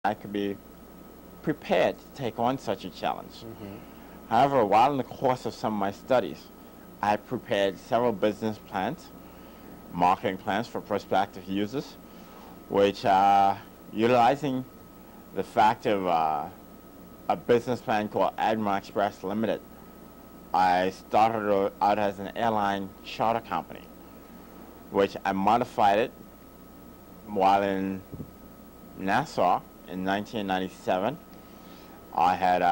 I could be prepared to take on such a challenge. However, while in the course of some of my studies, I had prepared several business plans, marketing plans for prospective users, which utilizing the fact of a business plan called Admiral Express Limited. I started out as an airline charter company, which I modified it while in Nassau in 1997. I had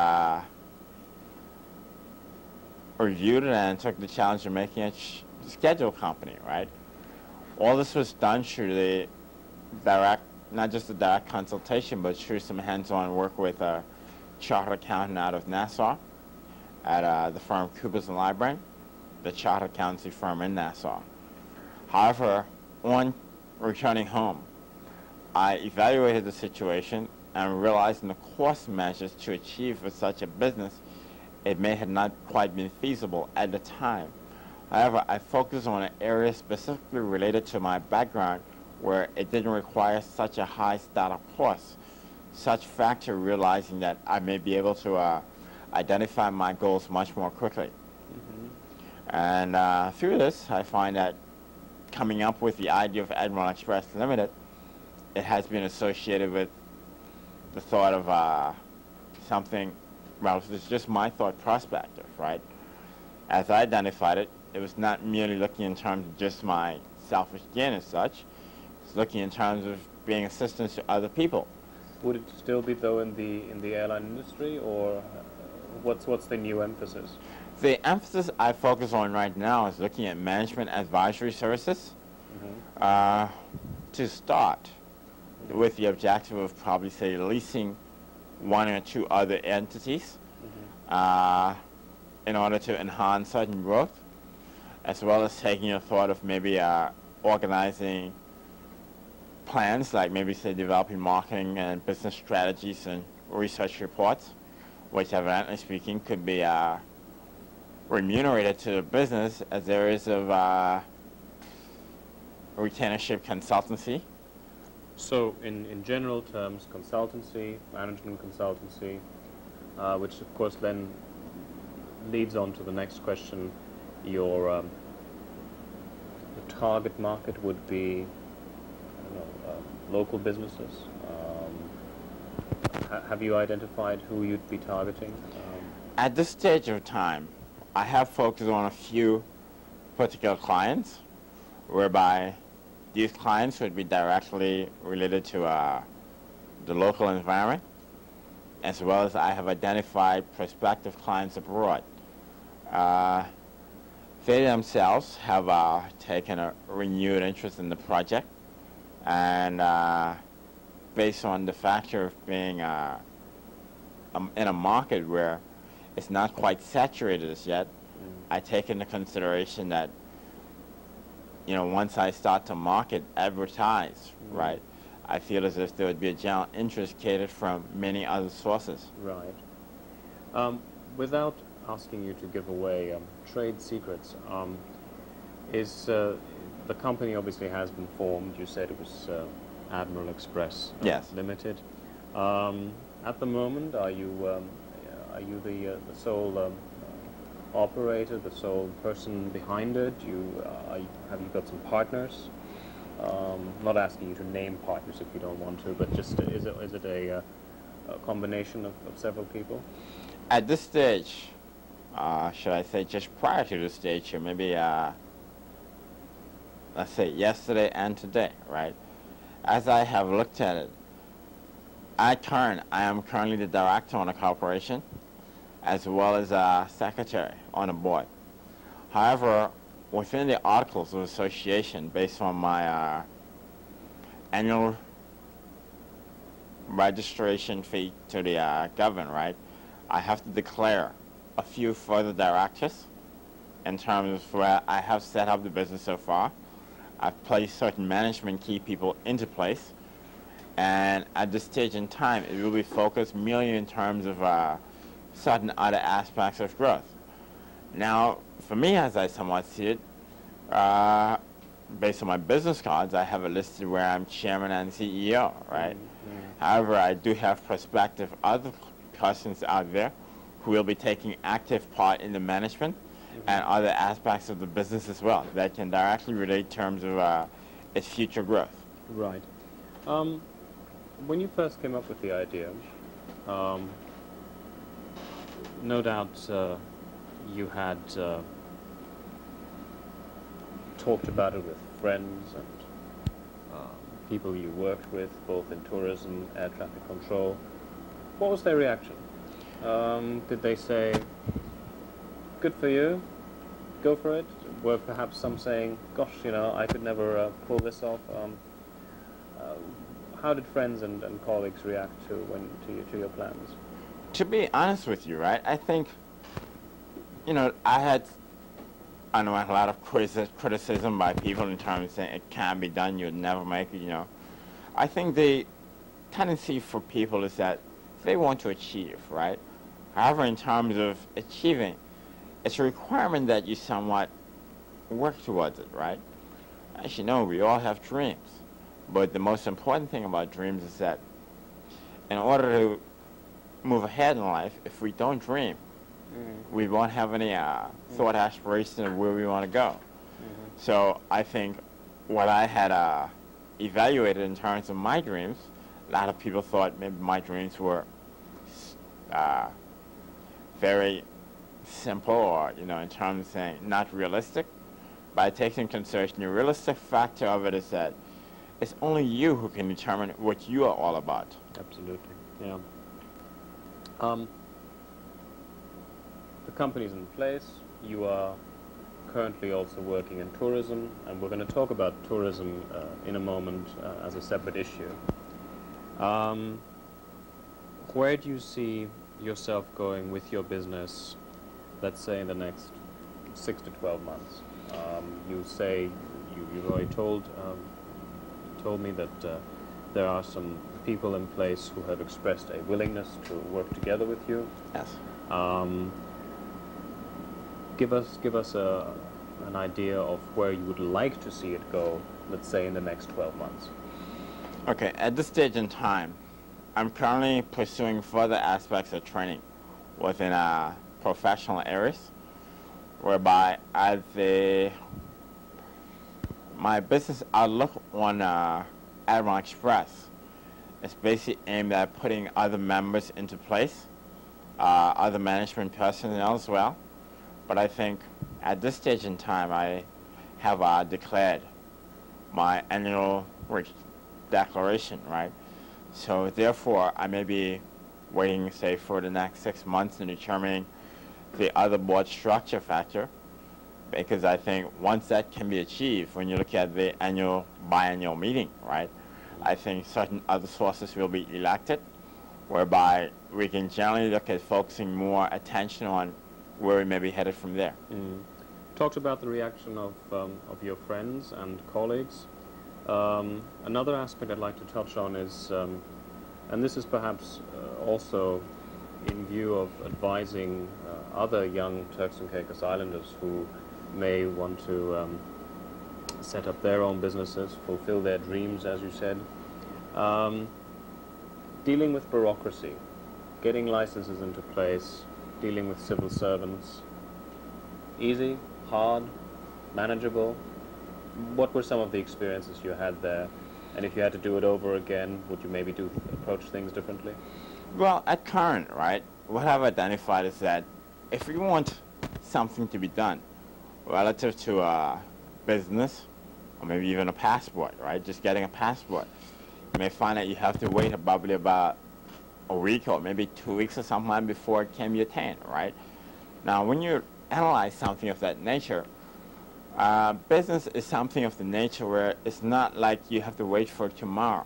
reviewed it and took the challenge of making a schedule company, right? All this was done through the direct, not just the direct consultation, but through some hands-on work with a chartered accountant out of Nassau at the firm Coopers & Lybrand, the chartered accountancy firm in Nassau. However, on returning home, I evaluated the situation and realized in the cost measures to achieve for such a business, it may have not quite been feasible at the time. However, I focused on an area specifically related to my background where it didn't require such a high startup cost. Such factor realizing that I may be able to identify my goals much more quickly. And through this, I find that coming up with the idea of Admiral Express Limited, it has been associated with the thought of something, well, it's just my thought perspective, right? As I identified it, it was not merely looking in terms of just my selfish gain as such, it's looking in terms of being assistance to other people. Would it still be though in the airline industry, or what's the new emphasis? The emphasis I focus on right now is looking at management advisory services to start with the objective of probably, say, leasing one or two other entities in order to enhance certain growth, as well as taking a thought of maybe organizing plans, like maybe, say, developing marketing and business strategies and research reports, which, evidently speaking, could be remunerated to the business as areas of retainership consultancy. So in general terms, consultancy, management consultancy, which of course then leads on to the next question. Your the target market would be, I don't know, local businesses. Have you identified who you'd be targeting? At this stage of time, I have focused on a few particular clients, whereby these clients would be directly related to the local environment, as well as I have identified prospective clients abroad. They themselves have taken a renewed interest in the project, and based on the factor of being in a market where it's not quite saturated as yet, I take into consideration that, you know, once I start to market, advertise, right, I feel as if there would be a general interest catered from many other sources. Right. Without asking you to give away trade secrets, the company obviously has been formed. You said it was Admiral Express Yes. Limited. At the moment, are you the sole operator, the sole person behind it? Have you got some partners? Not asking you to name partners if you don't want to, but just is it a combination of several people? At this stage, should I say just prior to this stage here, maybe let's say yesterday and today, right? As I have looked at it, I am currently the director on a corporation, as well as a secretary on a board. However, within the Articles of Association, based on my annual registration fee to the government, right, I have to declare a few further directors in terms of where I have set up the business so far. I've placed certain management key people into place, and at this stage in time, it will be focused merely in terms of certain other aspects of growth. Now, for me, as I somewhat see it, based on my business cards, I have it listed where I'm chairman and CEO, right? However, I do have prospective other persons out there who will be taking active part in the management and other aspects of the business as well that can directly relate in terms of its future growth. Right. When you first came up with the idea, no doubt you had talked about it with friends and people you worked with, both in tourism, air traffic control. What was their reaction? Did they say, good for you, go for it? Were perhaps some saying, gosh, you know, I could never pull this off? How did friends and colleagues react to your plans? To be honest with you, right, I think, you know, I know a lot of criticism by people in terms of saying it can't be done, you'll never make it, you know. I think the tendency for people is that they want to achieve, right? However, in terms of achieving, it's a requirement that you somewhat work towards it, right? As you know, we all have dreams. But the most important thing about dreams is that in order to move ahead in life, if we don't dream, we won't have any thought aspiration of where we want to go. So I think what I had evaluated in terms of my dreams, a lot of people thought maybe my dreams were very simple or, you know, in terms of saying not realistic. But I take into consideration the realistic factor of it is that it's only you who can determine what you are all about. Absolutely, yeah. The company's in place. You are currently also working in tourism, and we're going to talk about tourism in a moment as a separate issue. Where do you see yourself going with your business, let's say in the next 6 to 12 months? You say you've already told me that there are some people in place who have expressed a willingness to work together with you. Yes. Give us an idea of where you would like to see it go, let's say in the next 12 months. Okay, at this stage in time, I'm currently pursuing further aspects of training within professional areas, whereby my business outlook on Admiral Express is basically aimed at putting other members into place, other management personnel as well. But I think at this stage in time, I have declared my annual declaration, right? So therefore, I may be waiting, say, for the next 6 months in determining the other board structure factor, because I think once that can be achieved, when you look at the biannual meeting, right, I think certain other sources will be elected, whereby we can generally look at focusing more attention on where we may be headed from there. Talked about the reaction of your friends and colleagues. Another aspect I'd like to touch on is, and this is perhaps also in view of advising other young Turks and Caicos Islanders who may want to set up their own businesses, fulfill their dreams, as you said. Dealing with bureaucracy, getting licenses into place, dealing with civil servants. Easy, hard, manageable? What were some of the experiences you had there? And if you had to do it over again, would you maybe approach things differently? Well, at current, right, what I've identified is that if we want something to be done relative to a business, or maybe even a passport, right, just getting a passport, you may find that you have to wait probably about a week or maybe 2 weeks or something before it can be attained, right? Now, when you analyze something of that nature, business is something of the nature where it's not like you have to wait for tomorrow.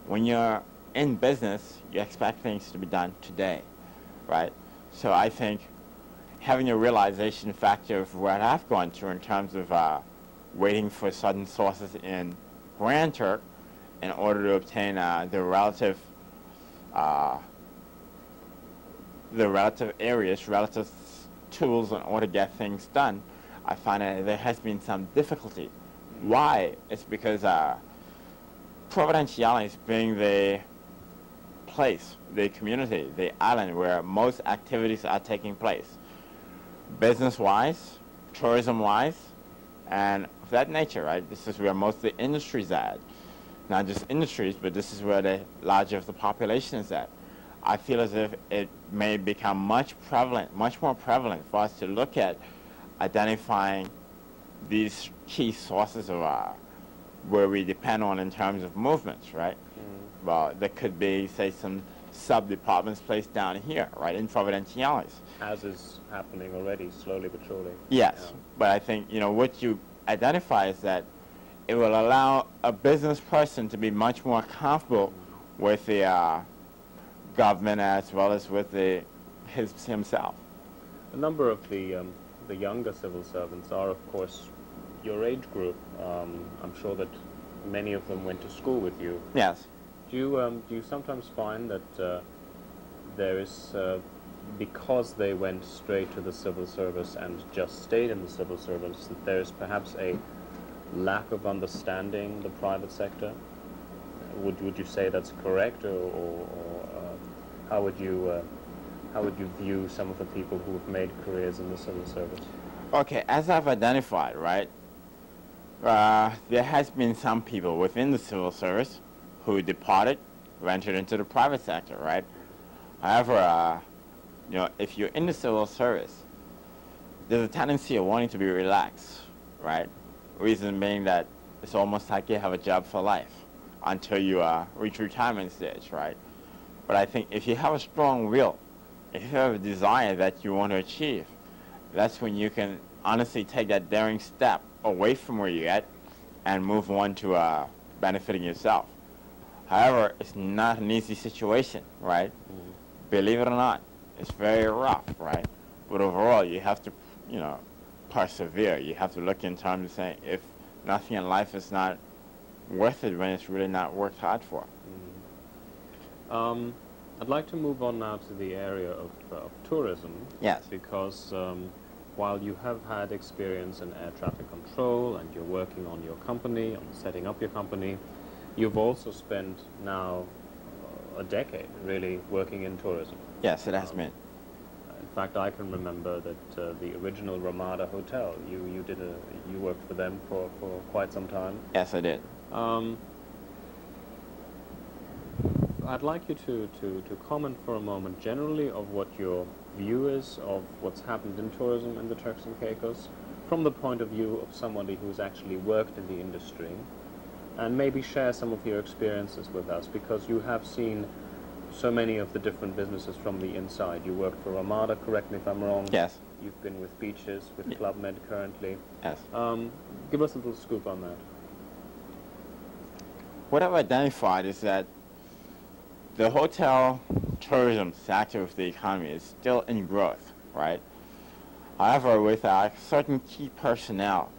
When you're in business, you expect things to be done today, right? So I think having a realization factor of what I've gone through in terms of waiting for certain sources in Grand Turk in order to obtain the relative areas, relative tools in order to get things done, I find that there has been some difficulty. Why? It's because Providenciales, being the place, the community, the island where most activities are taking place, business-wise, tourism-wise, and of that nature, right? This is where most of the industries are at. Not just industries, but this is where the larger of the population is at. I feel as if it may become much more prevalent for us to look at identifying these key sources of where we depend on in terms of movements, right? Well, there could be, say, some sub-departments placed down here, right, in Providenciales. As is happening already, slowly but surely. Yes, Yeah. but I think, what you identify is that it will allow a business person to be much more comfortable with the government as well as with himself. A number of the younger civil servants are, of course, your age group. I'm sure that many of them went to school with you. Yes. Do you sometimes find that there is, because they went straight to the civil service and just stayed in the civil service, that there is perhaps a lack of understanding the private sector? Would you say that's correct, or how would you view some of the people who have made careers in the civil service? Okay, as I've identified, right, there has been some people within the civil service who departed, ventured into the private sector, right? However, if you're in the civil service, there's a tendency of wanting to be relaxed, right? Reason being that it's almost like you have a job for life until you reach retirement stage, right? But I think if you have a strong will, if you have a desire that you want to achieve, that's when you can honestly take that daring step away from where you're at and move on to benefiting yourself. However, it's not an easy situation, right? Believe it or not, it's very rough, right? But overall, you have to, persevere. You have to look in terms of saying, if nothing in life is not worth it, when it's really not worked hard for. I'd like to move on now to the area of tourism. Yes. Because while you have had experience in air traffic control and you're working on your company, on setting up your company, you've also spent now a decade really working in tourism. Yes, it has been. In fact, I can remember that the original Ramada Hotel, you worked for them for quite some time. Yes, I did. I'd like you to comment for a moment generally of what your view is of what's happened in tourism in the Turks and Caicos from the point of view of somebody who's actually worked in the industry, and maybe share some of your experiences with us, because you have seen so many of the different businesses from the inside. You worked for Ramada, correct me if I'm wrong. Yes. You've been with Beaches, with Club Med currently. Yes. Give us a little scoop on that. What I've identified is that the hotel tourism sector of the economy is still in growth, right? However, with certain key personnel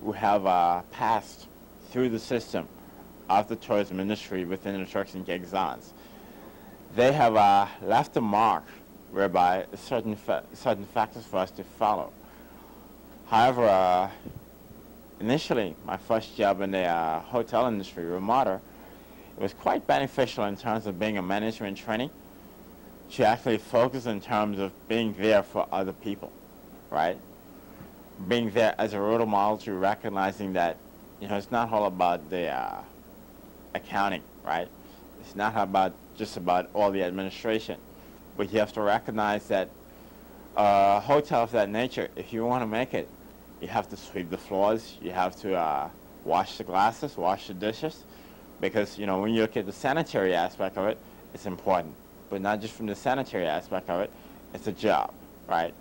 who have passed through the system of the tourism industry within the Turks and Caicos, they have left a mark whereby certain factors for us to follow. However, initially, my first job in the hotel industry, Ramada, it was quite beneficial in terms of being a management training to actually focus in terms of being there for other people, right? Being there as a role model to recognizing that, it's not all about the accounting, right? It's not just about all the administration, but you have to recognize that a hotel of that nature, if you want to make it, you have to sweep the floors, you have to wash the glasses, wash the dishes, because, when you look at the sanitary aspect of it, it's important. But not just from the sanitary aspect of it, it's a job, right?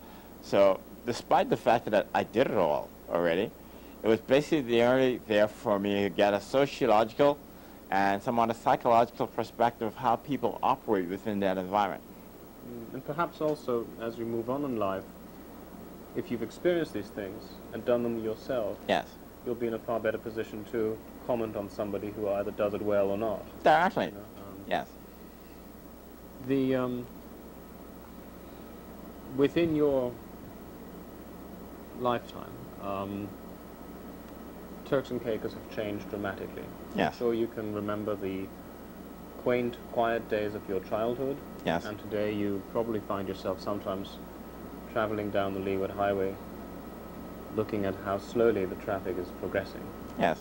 So despite the fact that I did it all already, it was basically only there for me to get a sociological and somewhat a psychological perspective of how people operate within that environment. And perhaps also, as you move on in life, if you've experienced these things and done them yourself, Yes. you'll be in a far better position to comment on somebody who either does it well or not. Directly. Yes. Within your lifetime, Turks and Caicos have changed dramatically. Yes. I'm sure you can remember the quaint, quiet days of your childhood. Yes. And today you probably find yourself sometimes traveling down the Leeward Highway, looking at how slowly the traffic is progressing. Yes.